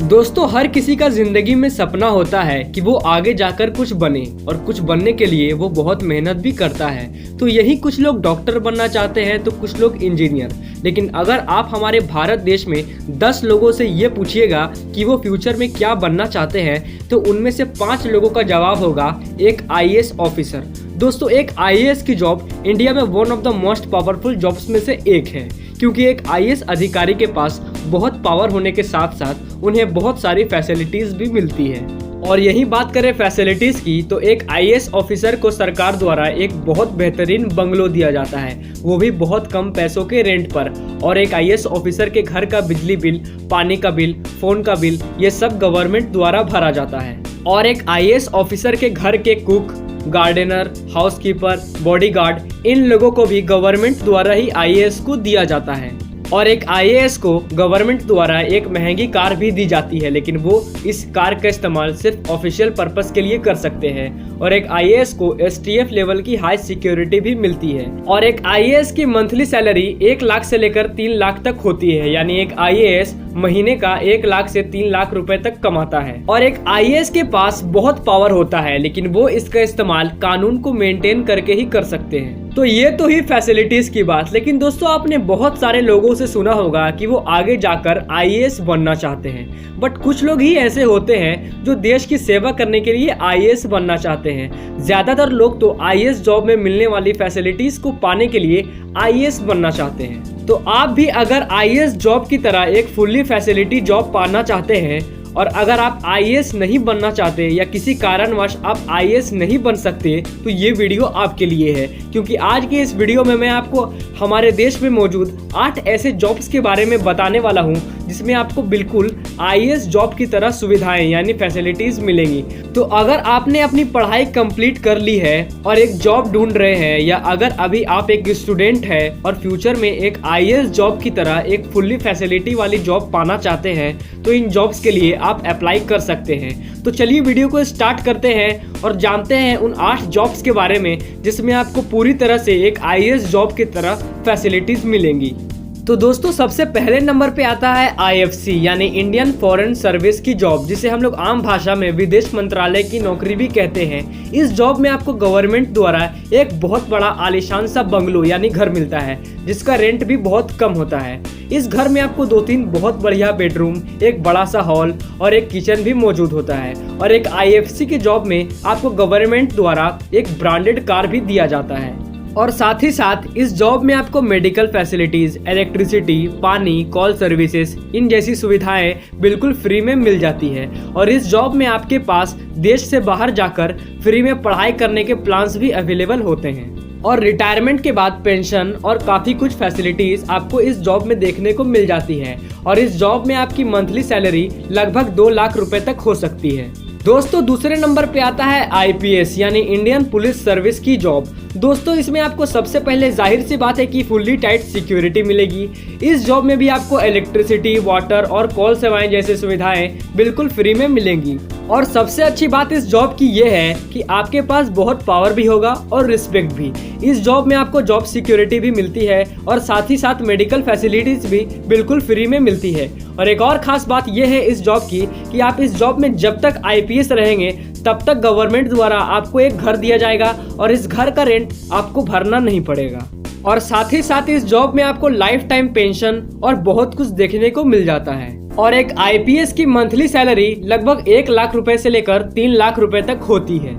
दोस्तों, हर किसी का जिंदगी में सपना होता है कि वो आगे जाकर कुछ बने और कुछ बनने के लिए वो बहुत मेहनत भी करता है। तो यही कुछ लोग डॉक्टर बनना चाहते हैं तो कुछ लोग इंजीनियर। लेकिन अगर आप हमारे भारत देश में 10 लोगों से ये पूछिएगा कि वो फ्यूचर में क्या बनना चाहते हैं तो उनमें से 5 लोगों का जवाब होगा एक आईएएस ऑफिसर। दोस्तों, एक आईएएस की जॉब इंडिया में one of the most powerful jobs में से एक है, क्योंकि एक आईएएस अधिकारी के पास बहुत पावर होने के साथ साथ उन्हें बहुत सारी फैसिलिटीज भी मिलती है। और यही बात करें फैसिलिटीज की, तो एक आईएएस ऑफिसर को सरकार द्वारा एक बहुत बेहतरीन बंगलो दिया जाता है, वो भी बहुत कम पैसों के रेंट पर। और एक आईएएस ऑफिसर के घर का बिजली बिल, पानी का बिल, फोन का बिल, ये सब गवर्नमेंट द्वारा भरा जाता है। और एक आईएएस ऑफिसर के घर के कुक, गार्डनर, हाउसकीपर, बॉडीगार्ड, इन लोगों को भी गवर्नमेंट द्वारा ही आईएएस को दिया जाता है। और एक आईएएस को गवर्नमेंट द्वारा एक महंगी कार भी दी जाती है, लेकिन वो इस कार का इस्तेमाल सिर्फ ऑफिशियल पर्पस के लिए कर सकते हैं। और एक आईएएस को एसटीएफ लेवल की हाई सिक्योरिटी भी मिलती है। और एक आईएएस की मंथली सैलरी 1 लाख से लेकर 3 लाख तक होती है, यानी एक आईएएस महीने का 1 लाख से 3 लाख रुपए तक कमाता है। और एक आईएएस के पास बहुत पावर होता है, लेकिन वो इसका इस्तेमाल कानून को मेंटेन करके ही कर सकते हैं। तो ये तो ही फैसिलिटीज की बात। लेकिन दोस्तों, आपने बहुत सारे लोगों से सुना होगा कि वो आगे जाकर आईएएस बनना चाहते हैं, बट कुछ लोग ही ऐसे होते हैं जो देश की सेवा करने के लिए आईएएस बनना चाहते हैं। ज्यादातर लोग तो आईएएस जॉब में मिलने वाली फैसिलिटीज को पाने के लिए आईएएस बनना चाहते हैं। तो आप भी अगर आईएएस जॉब की तरह एक फुल्ली फैसिलिटी जॉब पाना चाहते हैं, और अगर आप आईएएस नहीं बनना चाहते या किसी कारणवश आप आईएएस नहीं बन सकते, तो ये वीडियो आपके लिए है। क्योंकि आज के इस वीडियो में मैं आपको हमारे देश में मौजूद 8 ऐसे जॉब्स के बारे में बताने वाला हूँ जिसमें आपको बिल्कुल आईएएस जॉब की तरह सुविधाएं यानी फैसिलिटीज मिलेंगी। तो अगर आपने अपनी पढ़ाई कंप्लीट कर ली है और एक जॉब ढूंढ रहे हैं, या अगर अभी आप एक स्टूडेंट है और फ्यूचर में एक आईएएस जॉब की तरह एक फुल्ली फैसिलिटी वाली जॉब पाना चाहते हैं, तो इन जॉब्स के लिए आप अप्लाई कर सकते हैं। तो चलिए वीडियो को स्टार्ट करते हैं और जानते हैं उन 8 जॉब्स के बारे में जिसमें आपको पूरी तरह से एक आईएएस जॉब की तरह फैसिलिटीज मिलेंगी। तो दोस्तों, सबसे पहले नंबर पे आता है आईएफसी यानी इंडियन फॉरेन सर्विस की जॉब, जिसे हम लोग आम भाषा में विदेश मंत्रालय की नौकरी भी कहते हैं। इस जॉब में आपको गवर्नमेंट द्वारा एक बहुत बड़ा आलीशान सा बंगलो यानी घर मिलता है, जिसका रेंट भी बहुत कम होता है। इस घर में आपको 2-3 बहुत बढ़िया बेडरूम, एक बड़ा सा हॉल और एक किचन भी मौजूद होता है। और एक आईएफसी की जॉब में आपको गवर्नमेंट द्वारा एक ब्रांडेड कार भी दिया जाता है। और साथ ही साथ इस जॉब में आपको मेडिकल फैसिलिटीज, इलेक्ट्रिसिटी, पानी, कॉल सर्विसेज, इन जैसी सुविधाएं बिल्कुल फ्री में मिल जाती है। और इस जॉब में आपके पास देश से बाहर जाकर फ्री में पढ़ाई करने के प्लान्स भी अवेलेबल होते हैं। और रिटायरमेंट के बाद पेंशन और काफी कुछ फैसिलिटीज आपको इस जॉब में देखने को मिल जाती है। और इस जॉब में आपकी मंथली सैलरी लगभग 2 लाख रुपए तक हो सकती है। दोस्तों, दूसरे नंबर पे आता है आईपीएस यानी इंडियन पुलिस सर्विस की जॉब। दोस्तों, इसमें आपको सबसे पहले जाहिर सी बात है कि फुल्ली टाइट सिक्योरिटी मिलेगी। इस जॉब में भी आपको इलेक्ट्रिसिटी, वाटर और कॉल सेवाएं जैसी सुविधाएं बिल्कुल फ्री में मिलेंगी। और सबसे अच्छी बात इस जॉब की ये है कि आपके पास बहुत पावर भी होगा और रिस्पेक्ट भी। इस जॉब में आपको जॉब सिक्योरिटी भी मिलती है और साथ ही साथ मेडिकल फैसिलिटीज भी बिल्कुल फ्री में मिलती है। और एक और खास बात यह है इस जॉब की कि आप इस जॉब में जब तक आईपीएस रहेंगे तब तक गवर्नमेंट द्वारा आपको एक घर दिया जाएगा और इस घर का रेंट आपको भरना नहीं पड़ेगा। और साथ ही साथ इस जॉब में आपको लाइफ टाइम पेंशन और बहुत कुछ देखने को मिल जाता है। और एक आईपीएस की मंथली सैलरी लगभग 1 लाख रुपए से लेकर 3 लाख रुपए तक होती है।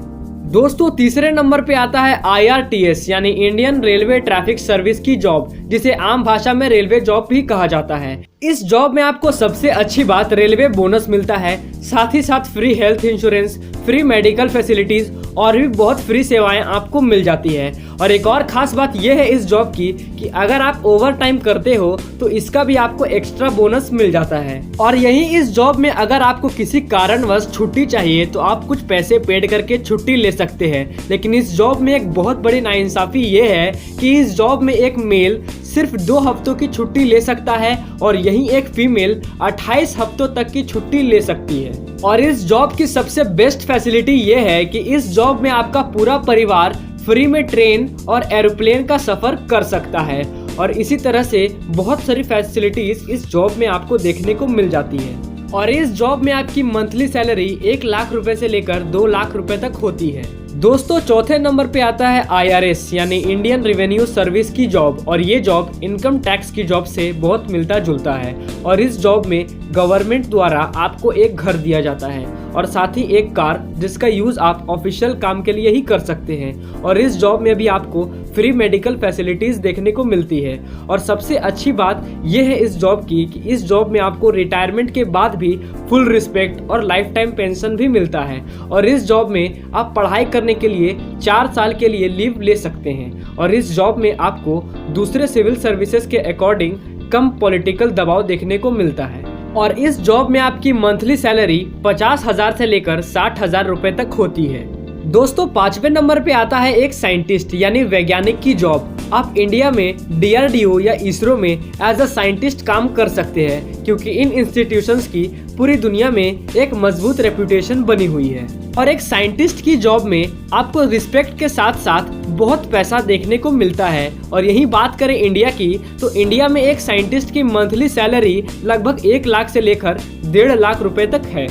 दोस्तों, तीसरे नंबर पे आता है आईआरटीएस यानी इंडियन रेलवे ट्रैफिक सर्विस की जॉब, जिसे आम भाषा में रेलवे जॉब भी कहा जाता है। इस जॉब में आपको सबसे अच्छी बात रेलवे बोनस मिलता है, साथ ही साथ free health insurance, free medical facilities और भी बहुत फ्री सेवाएं आपको मिल जाती है। और एक और खास बात यह है इस जॉब की कि अगर आप ओवर टाइम करते हो तो इसका भी आपको एक्स्ट्रा बोनस मिल जाता है। और यही इस जॉब में अगर आपको किसी कारणवश छुट्टी चाहिए तो आप कुछ पैसे पेड करके छुट्टी ले सकते हैं। लेकिन इस जॉब में एक बहुत बड़ी नाइंसाफी ये है कि इस जॉब में एक मेल सिर्फ 2 हफ्तों की छुट्टी ले सकता है और यही एक फीमेल 28 हफ्तों तक की छुट्टी ले सकती है। और इस जॉब की सबसे बेस्ट फैसिलिटी ये है कि इस जॉब में आपका पूरा परिवार फ्री में ट्रेन और एरोप्लेन का सफर कर सकता है। और इसी तरह से बहुत सारी फैसिलिटीज इस जॉब में आपको देखने को मिल जाती है। और इस जॉब में आपकी मंथली सैलरी 1 लाख रुपए से लेकर 2 लाख रुपए तक होती है। दोस्तों चौथे नंबर पे आता है IRS यानी इंडियन रेवेन्यू सर्विस की जॉब, और ये जॉब इनकम टैक्स की जॉब से बहुत मिलता जुलता है। और इस जॉब में गवर्नमेंट द्वारा आपको एक घर दिया जाता है और साथ ही एक कार, जिसका यूज आप ऑफिशियल काम के लिए ही कर सकते हैं। और इस जॉब में भी आपको फ्री मेडिकल फैसिलिटीज देखने को मिलती है। और सबसे अच्छी बात यह है इस जॉब की कि इस जॉब में आपको रिटायरमेंट के बाद भी फुल रिस्पेक्ट और लाइफ टाइम पेंशन भी मिलता है। और इस जॉब में आप पढ़ाई करने के लिए 4 साल के लिए लीव ले सकते हैं। और इस जॉब में आपको दूसरे सिविल सर्विसेज के अकॉर्डिंग कम पॉलिटिकल दबाव देखने को मिलता है। और इस जॉब में आपकी मंथली सैलरी 50,000 से लेकर 60,000 रुपए तक होती है। दोस्तों 5वें नंबर पे आता है एक साइंटिस्ट यानी वैज्ञानिक की जॉब। आप इंडिया में DRDO या इसरो में एज अ साइंटिस्ट काम कर सकते हैं, क्योंकि इन इंस्टीट्यूशंस की पूरी दुनिया में एक मजबूत रेपुटेशन बनी हुई है। और एक साइंटिस्ट की जॉब में आपको रिस्पेक्ट के साथ साथ बहुत पैसा देखने को मिलता है। और यही बात करें इंडिया की, तो इंडिया में एक साइंटिस्ट की मंथली सैलरी लगभग 1 लाख से लेकर 1.5 लाख रुपए तक है।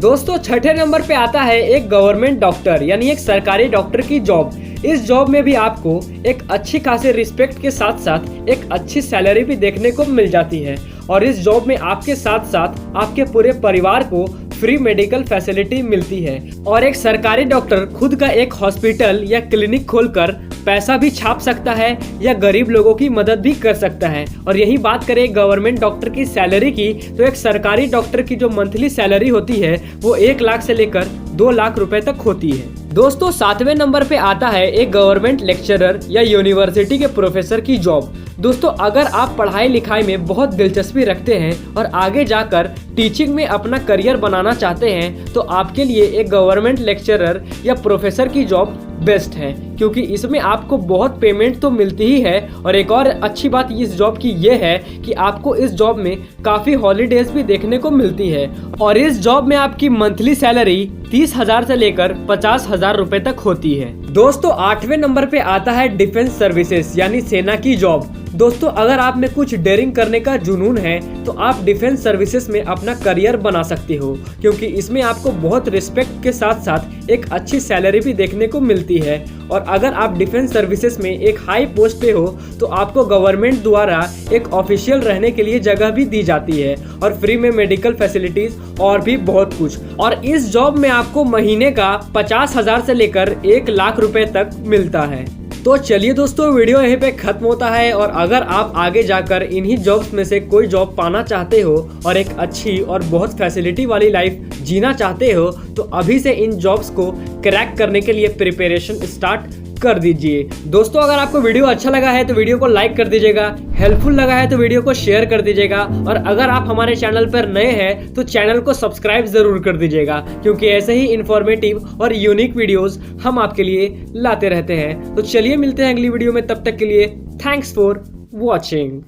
दोस्तों 6ठे नंबर पे आता है एक गवर्नमेंट डॉक्टर यानी एक सरकारी डॉक्टर की जॉब। इस जॉब में भी आपको एक अच्छी खासी रिस्पेक्ट के साथ साथ एक अच्छी सैलरी भी देखने को मिल जाती है। और इस जॉब में आपके साथ साथ आपके पूरे परिवार को फ्री मेडिकल फैसिलिटी मिलती है। और एक सरकारी डॉक्टर खुद का एक हॉस्पिटल या क्लिनिक खोलकर पैसा भी छाप सकता है या गरीब लोगों की मदद भी कर सकता है। और यही बात करें गवर्नमेंट डॉक्टर की सैलरी की, तो एक सरकारी डॉक्टर की जो मंथली सैलरी होती है वो 1 लाख से लेकर 2 लाख रुपए तक होती है। दोस्तों 7वें नंबर पे आता है एक गवर्नमेंट लेक्चरर या यूनिवर्सिटी के प्रोफेसर की जॉब। दोस्तों अगर आप पढ़ाई लिखाई में बहुत दिलचस्पी रखते हैं और आगे जाकर टीचिंग में अपना करियर बनाना चाहते हैं, तो आपके लिए एक गवर्नमेंट लेक्चरर या प्रोफेसर की जॉब बेस्ट है, क्योंकि इसमें आपको बहुत पेमेंट तो मिलती ही है। और एक और अच्छी बात इस जॉब की ये है कि आपको इस जॉब में काफ़ी हॉलीडेज भी देखने को मिलती है। और इस जॉब में आपकी मंथली सैलरी 30,000 से लेकर 50,000 रुपए तक होती है। दोस्तों 8वें नंबर पे आता है डिफेंस सर्विसेज यानी सेना की जॉब। दोस्तों अगर आप में कुछ डेयरिंग करने का जुनून है तो आप डिफेंस सर्विसेज में अपना करियर बना सकते हो, क्योंकि इसमें आपको बहुत रिस्पेक्ट के साथ साथ एक अच्छी सैलरी भी देखने को मिलती है। और अगर आप डिफेंस सर्विसेज में एक हाई पोस्ट पे हो तो आपको गवर्नमेंट द्वारा एक ऑफिशियल रहने के लिए जगह भी दी जाती है और फ्री में मेडिकल फैसिलिटीज और भी बहुत कुछ। और इस जॉब में आपको महीने का 50,000 से लेकर 1 लाख रुपए तक मिलता है। तो चलिए दोस्तों वीडियो यहीं पे खत्म होता है। और अगर आप आगे जाकर इन्हीं जॉब्स में से कोई जॉब पाना चाहते हो और एक अच्छी और बहुत फैसिलिटी वाली लाइफ जीना चाहते हो, तो अभी से इन जॉब्स को क्रैक करने के लिए प्रिपरेशन स्टार्ट कर दीजिए। दोस्तों अगर आपको वीडियो अच्छा लगा है तो वीडियो को लाइक कर दीजिएगा, हेल्पफुल लगा है तो वीडियो को शेयर कर दीजिएगा। और अगर आप हमारे चैनल पर नए हैं तो चैनल को सब्सक्राइब जरूर कर दीजिएगा, क्योंकि ऐसे ही इंफॉर्मेटिव और यूनिक वीडियोस हम आपके लिए लाते रहते हैं। तो चलिए मिलते हैं अगली वीडियो में, तब तक के लिए थैंक्स फॉर वॉचिंग।